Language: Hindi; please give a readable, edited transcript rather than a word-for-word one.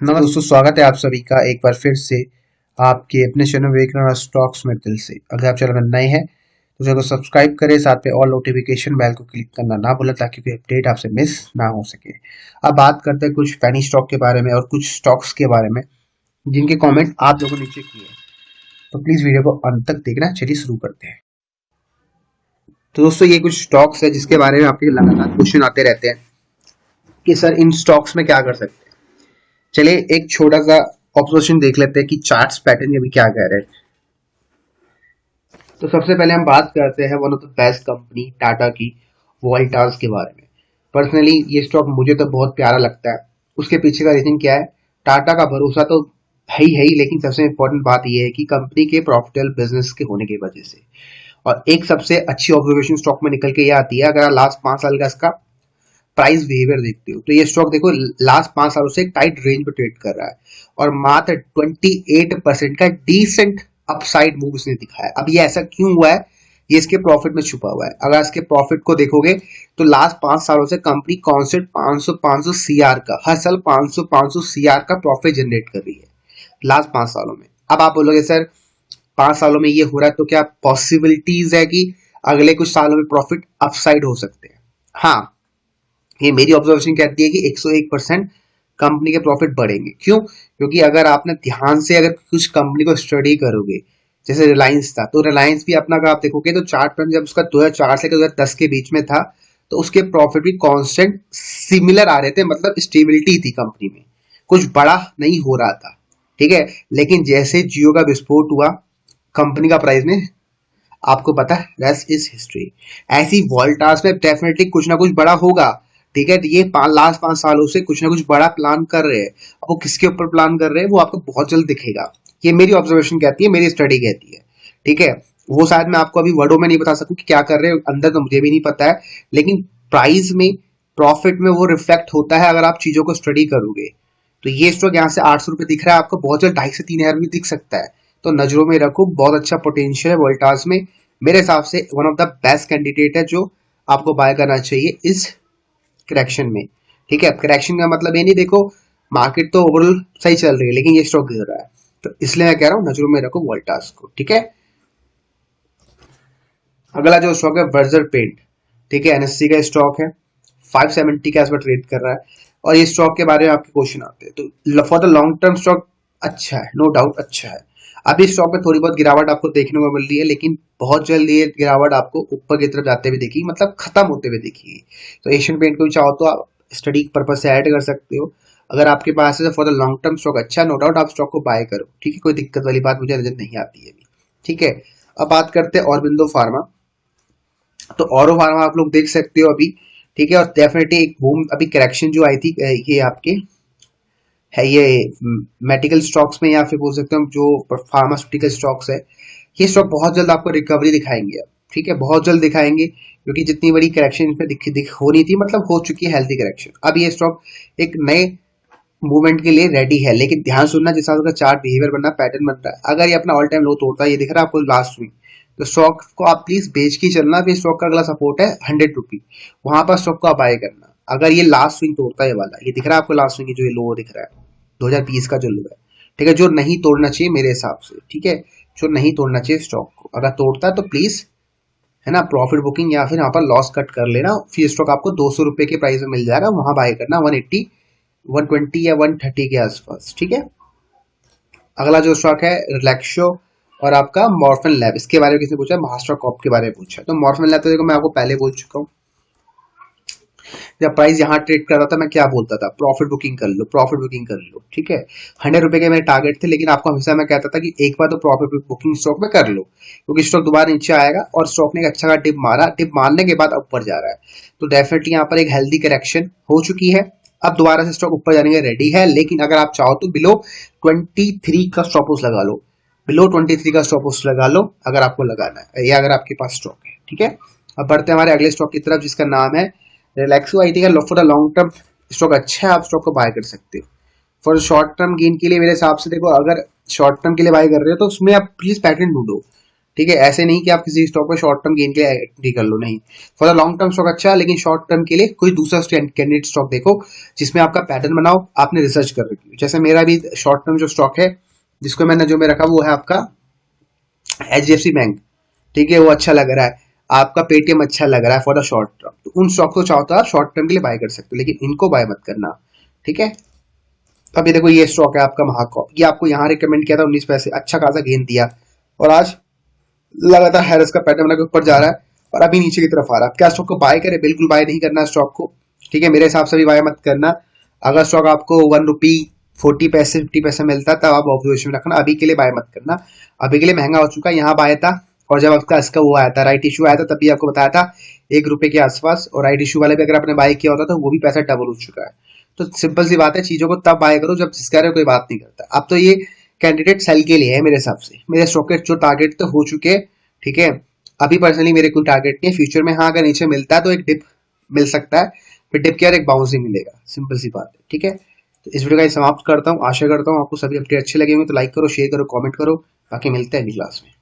नमस्ते दोस्तों, स्वागत है आप सभी का एक बार फिर से आपके अपने चैनल विवेकानंद स्टॉक्स में दिल से। अगर आप चैनल में नए हैं तो चैनल को सब्सक्राइब करें, साथ में ऑल नोटिफिकेशन बेल को क्लिक करना ना भूलें ताकि कोई अपडेट आपसे मिस ना हो सके। अब बात करते हैं कुछ पैनी स्टॉक के बारे में और कुछ स्टॉक्स के बारे में जिनके कॉमेंट आप लोगों ने नीचे किए हैं। तो प्लीज वीडियो को अंत तक देखना। चलिए शुरू करते हैं। तो दोस्तों, ये कुछ स्टॉक्स है जिसके बारे में आपके लगातार क्वेश्चन आते रहते हैं कि सर इन स्टॉक्स में क्या कर सकते हैं। चलिए एक छोटा सा ऑब्जर्वेशन देख लेते हैं कि चार्ट्स पैटर्न अभी क्या कह रहे हैं। तो सबसे पहले हम बात करते हैं one of the best company Tata की, वोल्टास के बारे में। पर्सनली ये स्टॉक मुझे तो बहुत प्यारा लगता है। उसके पीछे का रीजन क्या है? टाटा का भरोसा तो है ही, लेकिन सबसे इंपॉर्टेंट बात यह है कि कंपनी के प्रॉफिटेबल बिजनेस के होने की वजह से। और एक सबसे अच्छी ऑब्जर्वेशन स्टॉक में निकल के ये आती है, अगर आप लास्ट 5 साल का इसका प्राइस बिहेवियर देखते हो तो ये स्टॉक देखो लास्ट 5 सालों से एक टाइट रेंज पे ट्रेड कर रहा है और मात्र 28% का डिसेंट अपसाइड मूव इसने दिखाया। अब ये ऐसा क्यों हुआ है? ये इसके प्रॉफिट में छुपा हुआ है। अगर इसके प्रॉफिट को देखोगे तो लास्ट 5 सालों से कंपनी कॉन्स्टेंट 500 सीआर का, हर साल 500 सीआर का प्रॉफिट जनरेट कर रही है लास्ट 5 सालों में। अब आप बोलोगे सर 5 सालों में ये हो रहा है तो क्या पॉसिबिलिटीज है कि अगले कुछ सालों में प्रॉफिट अपसाइड हो सकते हैं? हाँ, ये मेरी ऑब्जर्वेशन कहती है कि 101% कंपनी के प्रॉफिट बढ़ेंगे। क्यों? क्योंकि अगर आपने ध्यान से अगर कुछ कंपनी को स्टडी करोगे, जैसे रिलायंस था, तो रिलायंस भी अपना अगर आप देखोगे तो चार्ट पर जब उसका 2004 से 2010 के बीच में था तो उसके प्रॉफिट भी कांस्टेंट सिमिलर आ रहे थे, मतलब स्टेबिलिटी थी कंपनी में, कुछ बड़ा नहीं हो रहा था। ठीक है, लेकिन जैसे जियो का विस्फोट हुआ कंपनी का प्राइस में, आपको पता है रेस्ट इज हिस्ट्री। ऐसी वोल्टास में डेफिनेटली कुछ ना कुछ बड़ा होगा। ठीक है, तो ये लास्ट 5 सालों से कुछ ना कुछ बड़ा प्लान कर रहे हैं। अब वो किसके ऊपर प्लान कर रहे हैं वो आपको बहुत जल्द दिखेगा। ये मेरी ऑब्जर्वेशन कहती है, मेरी स्टडी कहती है। ठीक है, वो शायद मैं आपको अभी वर्डों में नहीं बता सकूं कि क्या कर रहे हैं अंदर, तो मुझे भी नहीं पता है, लेकिन प्राइस में, प्रॉफिट में वो रिफ्लेक्ट होता है अगर आप चीजों को स्टडी करोगे। तो ये स्टॉक यहाँ से 800 रुपए दिख रहा है आपको, बहुत जल्द 2.5 से 3 हजार में दिख सकता है। तो नजरों में रखो, बहुत अच्छा पोटेंशियल है वोल्टास में। मेरे हिसाब से one of the best candidate है जो आपको बाय करना चाहिए इस करेक्शन में। ठीक है, करेक्शन का मतलब ये नहीं, देखो मार्केट तो ओवरऑल सही चल रही है लेकिन ये स्टॉक गिर रहा है, तो इसलिए मैं कह रहा हूँ नजरों में रखो वोल्टास को। ठीक है, अगला जो स्टॉक है बर्जर पेंट। ठीक है, एनएससी का स्टॉक है, 570 के आसपास ट्रेड कर रहा है और ये स्टॉक के बारे में आपके क्वेश्चन आते हैं। तो for the long term stock अच्छा है, नो डाउट अच्छा है। अभी स्टॉक में थोड़ी बहुत गिरावट आपको देखने को मिल रही है, लेकिन बहुत जल्द ये गिरावट आपको ऊपर की तरफ जाते हुए दिखेगी, मतलब खत्म होते हुए दिखेगी। तो एशियन पेंट को भी चाहो तो आप स्टडी पर्पज से ऐड कर सकते हो। अगर आपके पास है for the long term stock अच्छा, नो डाउट आप स्टॉक को बाय करो। ठीक है, कोई दिक्कत वाली बात मुझे नजर नहीं आती है अभी। ठीक है, अब बात करते हैं ऑरबिंदो फार्मा। तो औरो फार्मा आप लोग देख सकते हो अभी। ठीक है, और डेफिनेटली एक बूम अभी करेक्शन जो आई थी, ये आपके है ये मेडिकल स्टॉक्स में, या फिर बोल सकते हो जो फार्मास्यूटिकल स्टॉक्स है, ये स्टॉक बहुत जल्द आपको रिकवरी दिखाएंगे अब। ठीक है, बहुत जल्द दिखाएंगे क्योंकि जितनी बड़ी करेक्शन इसमें होनी थी, मतलब हो चुकी है हेल्थी करेक्शन। अब ये स्टॉक एक नए मूवमेंट के लिए रेडी है, लेकिन ध्यान सुनना, जिस हिसाब का चार्ट बिहेवियर बनना, पैटर्न बन रहा है, अगर ये अपना ऑल टाइम लो तोड़ता है, ये दिख रहा है आपको लास्ट वीक, तो स्टॉक को आप प्लीज बेच के चलना। फिर स्टॉक का अगला सपोर्ट है 100 रुपी, वहां पर स्टॉक को आप बाय करना। अगर ये लास्ट स्विंग तोड़ता है, ये वाला ये दिख रहा है आपको लास्ट स्विंग, जो ये लो दिख रहा है 2020 का जो लो है। ठीक है, जो नहीं तोड़ना चाहिए मेरे हिसाब से। ठीक है, जो नहीं तोड़ना चाहिए स्टॉक को, अगर तोड़ता है तो प्लीज, है ना, प्रॉफिट बुकिंग या फिर यहाँ पर लॉस कट कर लेना। फिर स्टॉक आपको 200 रुपए के प्राइस में मिल जाएगा, वहां बाय करना 180, 120 या 130 के आसपास। ठीक है, अगला जो स्टॉक है रिलैक्सो और आपका मॉर्फिन लैब। इसके बारे में किसी ने पूछा, मास्टर कॉप के बारे में पूछा। तो मॉर्फिन लैब तो देखो मैं आपको पहले बोल चुका हूँ, जब प्राइस यहाँ ट्रेड कर रहा था मैं क्या बोलता था, प्रॉफिट बुकिंग कर लो, प्रॉफिट बुकिंग कर लो। ठीक है, 100 रुपए के मेरे टारगेट थे, लेकिन आपको हमेशा मैं कहता था कि एक बार तो प्रॉफिट बुकिंग स्टॉक में कर लो, क्योंकि स्टॉक दोबारा नीचे आएगा और स्टॉक ने एक अच्छा डिप मारा, डिप मारने के बाद ऊपर जा रहा है, तो डेफिनेटली यहाँ पर एक हेल्दी करेक्शन हो चुकी है। अब दोबारा से स्टॉक ऊपर जाने के रेडी है, लेकिन अगर आप चाहो तो बिलो 23 का स्टॉप लॉस लगा लो, बिलो 23 का स्टॉप लॉस लगा लो अगर आपको लगाना है, या अगर आपके पास स्टॉक है। ठीक है, अब बढ़ते हैं हमारे अगले स्टॉक की तरफ, जिसका नाम है Relaxo. I think for the long term stock अच्छा है, आप स्टॉक को बाय कर सकते हो। फॉर शॉर्ट टर्म गेन के लिए मेरे हिसाब से देखो, अगर शॉर्ट टर्म के लिए बाय कर रहे हो तो उसमें आप प्लीज पैटर्न ढूंढो। ठीक है, ऐसे नहीं कि आप किसी स्टॉक में शॉर्ट टर्म गेन के लिए एंट्री कर लो, नहीं। For the long term stock अच्छा है, लेकिन शॉर्ट टर्म के लिए कोई दूसरा कैंडिडेट स्टॉक देखो जिसमें आपका पैटर्न बनाओ, आपने रिसर्च कर रखी है। जैसे मेरा भी शॉर्ट टर्म जो स्टॉक है जिसको मैंने जो में रखा वो है आपका HDFC बैंक। ठीक है, वो अच्छा लग रहा है, आपका पेटीएम अच्छा लग रहा है फॉर द शॉर्ट टर्म, तो उन स्टॉक को चाहो तो आप शॉर्ट टर्म के लिए बाय कर सकते हो, लेकिन इनको बाय मत करना। ठीक है, अभी देखो ये स्टॉक है आपका महाकॉप, ये आपको यहाँ रिकमेंड किया था 19 पैसे, अच्छा खासा गेन दिया, और आज लगातार हैरस का पैटर्न बना के ऊपर जा रहा है और अभी नीचे की तरफ आ रहा है। क्या स्टॉक को बाय करे? बिल्कुल बाय नहीं करना स्टॉक को। ठीक है, मेरे हिसाब से भी बाय मत करना। अगर स्टॉक आपको ₹1.40 50 पैसे मिलता है तब आप ऑब्जर्वेशन रखना, अभी के लिए बाय मत करना। अभी के लिए महंगा हो चुका है, यहाँ बाय था। और जब आपका इसका वो आया था, राइट इशू आया था, तब भी आपको बताया था ₹1 के आसपास, और राइट इशू वाले भी अगर आपने बाय किया होता तो वो भी पैसा डबल हो चुका है। तो सिंपल सी बात है, चीजों को तब बाय करो जब जिसका कोई बात नहीं करता। अब तो ये कैंडिडेट सेल के लिए है मेरे हिसाब से। मेरे स्टॉक के जो टारगेट तो हो चुके हैं। ठीक है, अभी पर्सनली मेरे कोई टारगेट नहीं है। फ्यूचर में हाँ, अगर नीचे मिलता है तो एक डिप मिल सकता है, फिर डिप के बाद एक बाउंस ही मिलेगा, सिंपल सी बात है। ठीक है, तो इस वीडियो का समाप्त करता हूँ। आशा करता हूँ आपको सभी अपडेट अच्छे लगे होंगे, तो लाइक करो, शेयर करो, कमेंट करो। बाकी मिलते हैं अगली क्लास में।